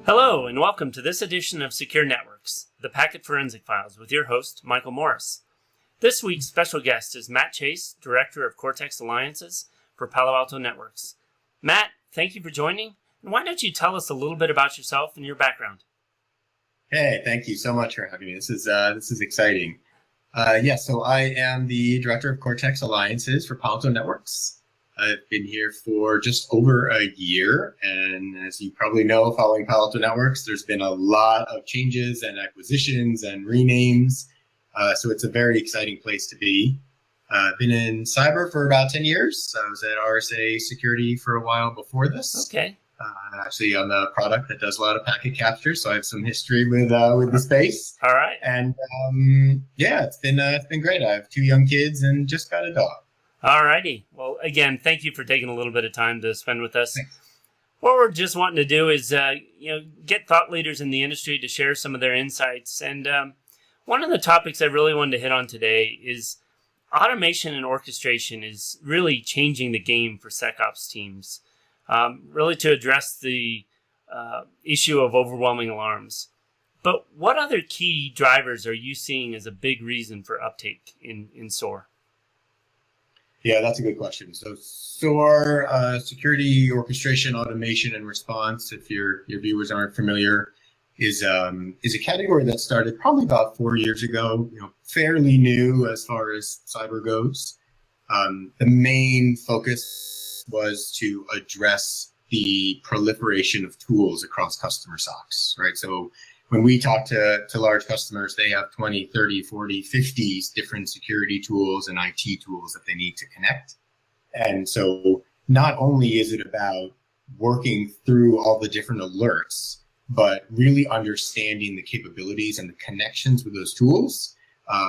Hello, and welcome to this edition of Secure Networks, the Packet Forensic Files, with your host, Michael Morris. This week's special guest is Matt Chase, Director of Cortex Alliances for Palo Alto Networks. Matt, thank you for joining, and why don't you tell us a little bit about yourself and your background? Hey, thank you so much for having me. This is exciting. So I am the Director of Cortex Alliances for Palo Alto Networks. I've been here for just over a year, and as you probably know, following Palo Alto Networks, there's been a lot of changes and acquisitions and renames, so it's a very exciting place to be. I've been in cyber for about 10 years. I was at RSA Security for a while before this. Okay. Actually on the product that does a lot of packet capture, so I have some history with the space. All right. And it's been great. I have 2 young kids and just got a dog. All righty. Well, again, thank you for taking a little bit of time to spend with us. Thanks. What we're just wanting to do is, get thought leaders in the industry to share some of their insights. And one of the topics I really wanted to hit on today is automation and orchestration is really changing the game for SecOps teams, really to address the issue of overwhelming alarms. But what other key drivers are you seeing as a big reason for uptake in SOAR? Yeah, that's a good question. So SOAR, security, orchestration, automation, and response, if your viewers aren't familiar, is a category that started probably about 4 years ago, fairly new as far as cyber goes. The main focus was to address the proliferation of tools across customer SOCs, right? So when we talk to large customers, they have 20, 30, 40, 50 different security tools and IT tools that they need to connect. And so not only is it about working through all the different alerts, but really understanding the capabilities and the connections with those tools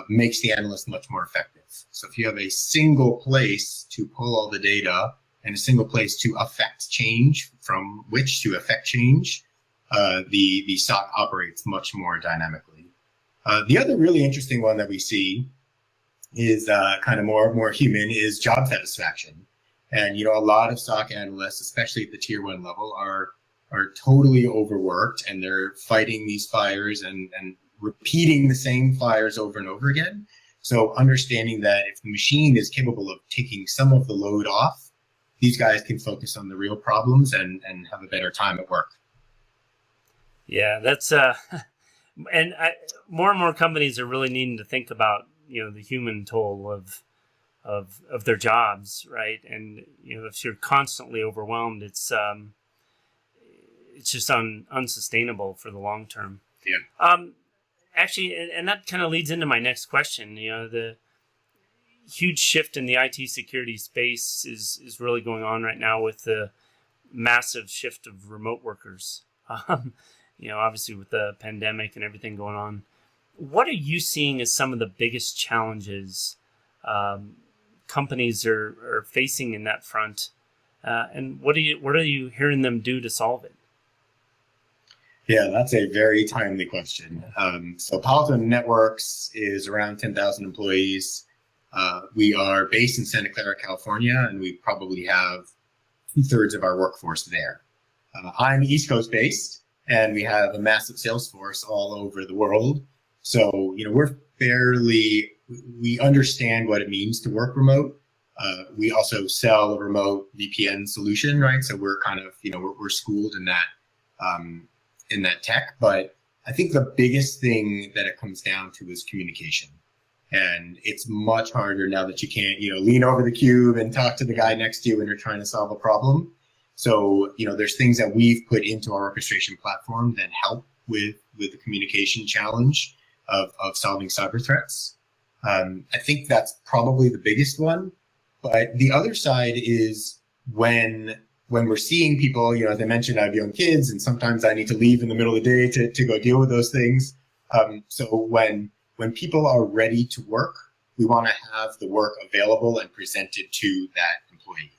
makes the analyst much more effective. So if you have a single place to pull all the data and a single place to affect change, from which to affect change, the SOC operates much more dynamically. The other really interesting one that we see is kind of more human is job satisfaction. And, a lot of SOC analysts, especially at the tier 1 level, are totally overworked, and they're fighting these fires and repeating the same fires over and over again. So understanding that if the machine is capable of taking some of the load off, these guys can focus on the real problems and have a better time at work. Yeah, that's more and more companies are really needing to think about the human toll of their jobs, right? And if you're constantly overwhelmed, it's just unsustainable for the long term. Yeah. Actually, and that kind of leads into my next question. The huge shift in the IT security space is really going on right now with the massive shift of remote workers. Obviously with the pandemic and everything going on. What are you seeing as some of the biggest challenges companies are facing in that front? And what are you hearing them do to solve it? Yeah, that's a very timely question. So Palo Alto Networks is around 10,000 employees. We are based in Santa Clara, California, and we probably have 2/3 of our workforce there. I'm East Coast based, and we have a massive sales force all over the world. So, we understand what it means to work remote. We also sell a remote VPN solution, right? So we're kind of, we're schooled in that tech. But I think the biggest thing that it comes down to is communication. And it's much harder now that you can't, lean over the cube and talk to the guy next to you when you're trying to solve a problem. So, there's things that we've put into our orchestration platform that help with the communication challenge of solving cyber threats. I think that's probably the biggest one. But the other side is when we're seeing people, as I mentioned, I have young kids, and sometimes I need to leave in the middle of the day to go deal with those things. So when people are ready to work, we want to have the work available and presented to that employee.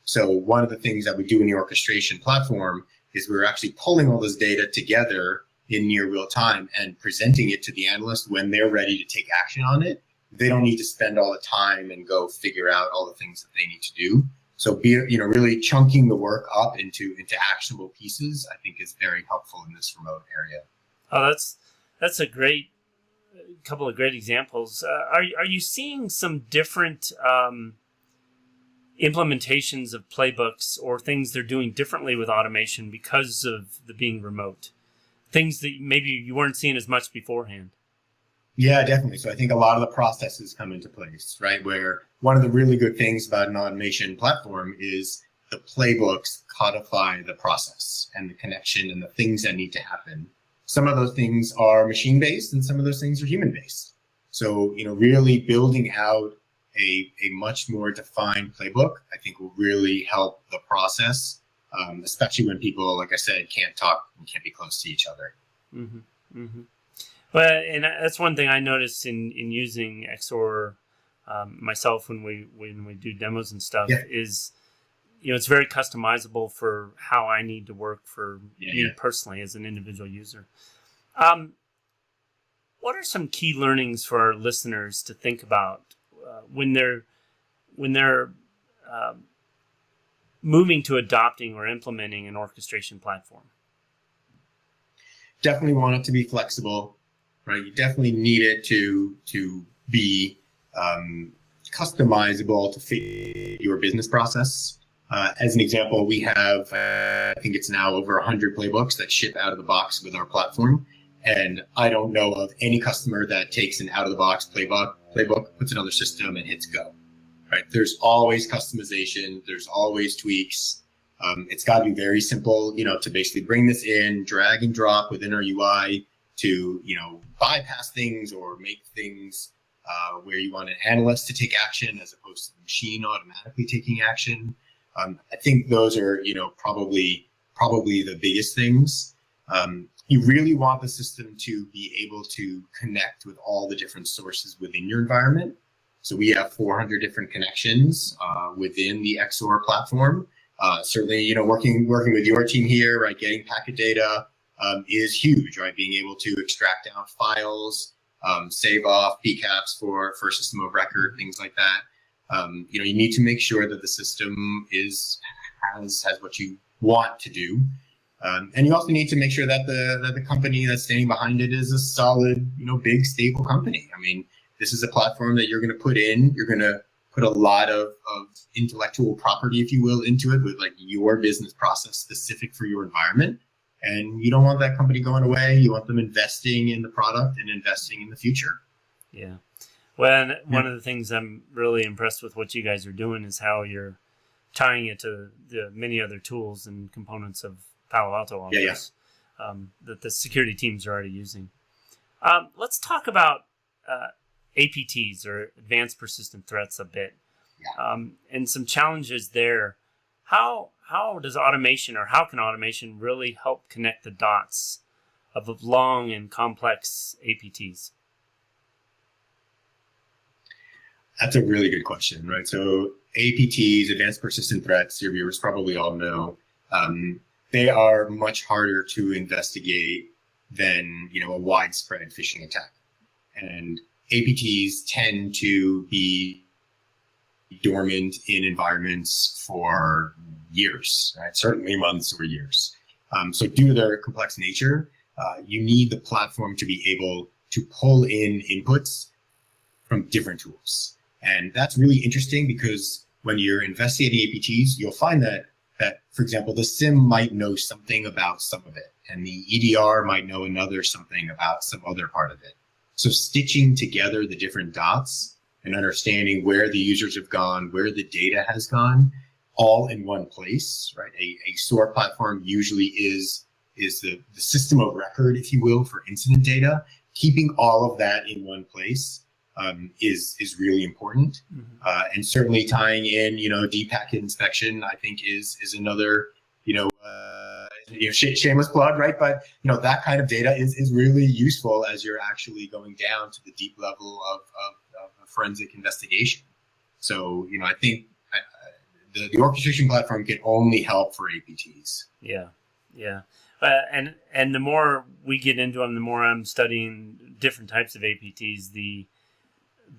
So one of the things that we do in the orchestration platform is we're actually pulling all this data together in near real time and presenting it to the analyst when they're ready to take action on it. They don't need to spend all the time and go figure out all the things that they need to do. So really chunking the work up into actionable pieces, I think, is very helpful in this remote area. Oh, that's a great couple of great examples. Are you seeing some different implementations of playbooks or things they're doing differently with automation because of the being remote? Things that maybe you weren't seeing as much beforehand? Yeah, definitely. So I think a lot of the processes come into place, right? Where one of the really good things about an automation platform is the playbooks codify the process and the connection and the things that need to happen. Some of those things are machine-based and some of those things are human-based. So, really building out a much more defined playbook, I think, will really help the process, especially when people, like I said, can't talk and can't be close to each other. Mm-hmm. Mm-hmm. Well, and that's one thing I noticed in using XOR myself when we do demos and stuff is, it's very customizable for how I need to work for me personally as an individual user. What are some key learnings for our listeners to think about when they're moving to adopting or implementing an orchestration platform? Definitely want it to be flexible, right? You definitely need it to be customizable to fit your business process. As an example, we have, I think it's now over 100 playbooks that ship out of the box with our platform. And I don't know of any customer that takes an out-of-the-box playbook, puts it on their system, and hits go. Right? There's always customization. There's always tweaks. It's got to be very simple, to basically bring this in, drag and drop within our UI to, bypass things or make things where you want an analyst to take action as opposed to the machine automatically taking action. I think those are, probably the biggest things. You really want the system to be able to connect with all the different sources within your environment. So we have 400 different connections within the XOR platform. Certainly, working with your team here, right, getting packet data is huge, right? Being able to extract down files, save off PCAPs for system of record, things like that. You need to make sure that the system has what you want to do. And you also need to make sure that the company that's standing behind it is a solid, big, stable company. I mean, this is a platform that you're going to put in. You're going to put a lot of intellectual property, if you will, into it with like your business process specific for your environment. And you don't want that company going away. You want them investing in the product and investing in the future. Yeah. Well, one of the things I'm really impressed with what you guys are doing is how you're tying it to the many other tools and components of Palo Alto Office that the security teams are already using. Let's talk about APTs, or Advanced Persistent Threats, a bit, and some challenges there. How does automation, or how can automation really help connect the dots of long and complex APTs? That's a really good question, right? So APTs, Advanced Persistent Threats, your viewers probably all know, they are much harder to investigate than, a widespread phishing attack. And APTs tend to be dormant in environments for years, right? Certainly months or years. So due to their complex nature, you need the platform to be able to pull in inputs from different tools. And that's really interesting because when you're investigating APTs, you'll find that, for example, the SIM might know something about some of it, and the EDR might know another something about some other part of it. So stitching together the different dots and understanding where the users have gone, where the data has gone, all in one place, right? A SOAR platform usually is the system of record, if you will, for incident data. Keeping all of that in one place is really important. Mm-hmm. And certainly tying in, deep packet inspection, I think is another, shameless plug, right? But, that kind of data is really useful as you're actually going down to the deep level of a forensic investigation. So, I think the orchestration platform can only help for APTs. Yeah. Yeah. And the more we get into them, the more I'm studying different types of APTs, the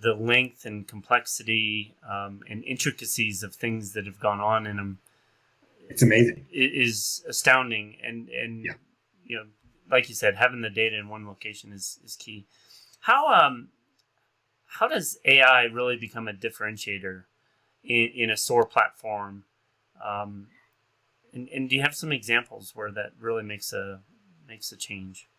the length and complexity and intricacies of things that have gone on in them. It's amazing. Is astounding. And yeah. you know, like you said, having the data in one location is key. How does AI really become a differentiator in a SOAR platform? And do you have some examples where that really makes a change?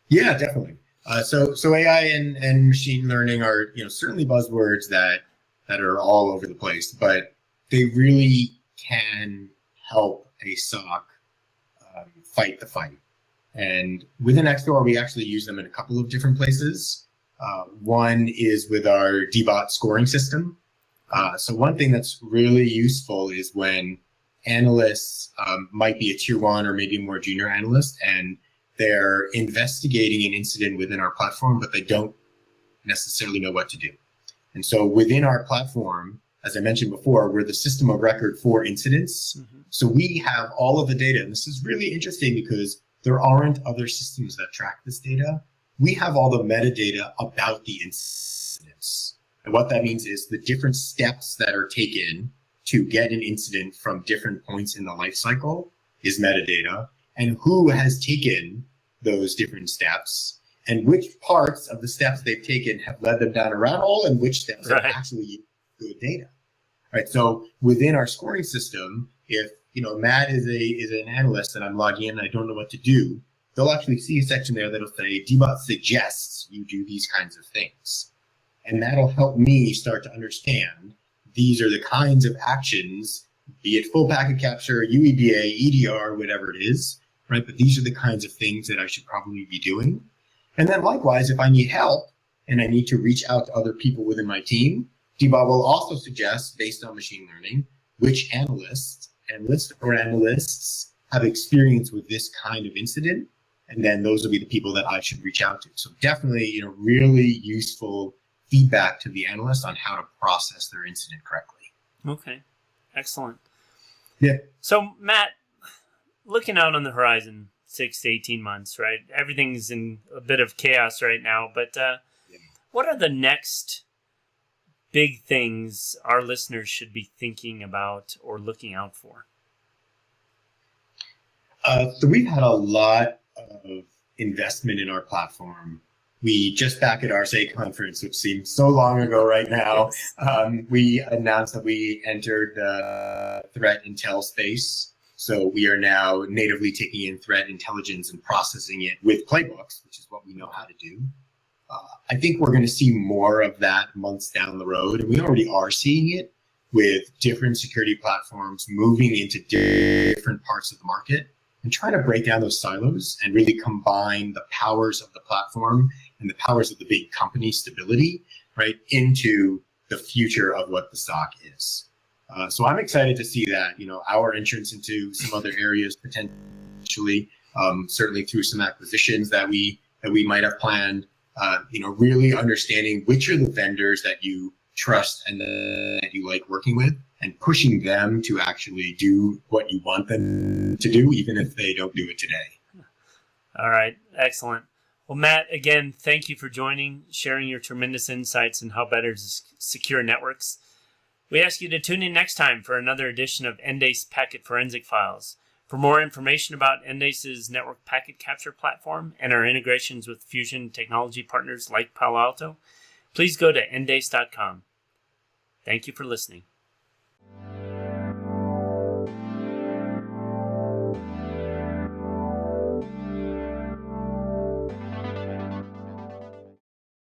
Yeah, definitely. So AI and machine learning are, certainly buzzwords that are all over the place, but they really can help a SOC fight the fight. And within XSOAR, we actually use them in a couple of different places. One is with our DBot scoring system. So one thing that's really useful is when analysts might be a tier one or maybe a more junior analyst, and they're investigating an incident within our platform, but they don't necessarily know what to do. And so within our platform, as I mentioned before, we're the system of record for incidents. Mm-hmm. So we have all of the data. And this is really interesting because there aren't other systems that track this data. We have all the metadata about the incidents. And what that means is the different steps that are taken to get an incident from different points in the life cycle is metadata, and who has taken those different steps and which parts of the steps they've taken have led them down a rabbit hole and which steps are actually good data. Right. So within our scoring system, if Matt is an analyst and I'm logging in and I don't know what to do, they'll actually see a section there that'll say DBot suggests you do these kinds of things. And that'll help me start to understand these are the kinds of actions, be it full packet capture, UEBA, EDR, whatever it is, right? But these are the kinds of things that I should probably be doing. And then likewise, if I need help and I need to reach out to other people within my team, DBot will also suggest, based on machine learning, which analysts have experience with this kind of incident. And then those will be the people that I should reach out to. So definitely, really useful feedback to the analyst on how to process their incident correctly. Okay, excellent. Yeah. So Matt, looking out on the horizon, 6 to 18 months, right? Everything's in a bit of chaos right now, but what are the next big things our listeners should be thinking about or looking out for? So we've had a lot of investment in our platform. We just back at RSA conference, which seems so long ago right now, we announced that we entered the threat intel space. So we are now natively taking in threat intelligence and processing it with playbooks, which is what we know how to do. I think we're going to see more of that months down the road. And we already are seeing it with different security platforms moving into different parts of the market and trying to break down those silos and really combine the powers of the platform and the powers of the big company stability, right, into the future of what the SOC is. So I'm excited to see that, our entrance into some other areas potentially, certainly through some acquisitions that we might have planned, really understanding which are the vendors that you trust and that you like working with, and pushing them to actually do what you want them to do, even if they don't do it today. All right. Excellent. Well, Matt, again, thank you for joining, sharing your tremendous insights on how better to secure networks. We ask you to tune in next time for another edition of Endace Packet Forensic Files. For more information about Endace's network packet capture platform and our integrations with Fusion technology partners like Palo Alto, please go to endace.com. Thank you for listening.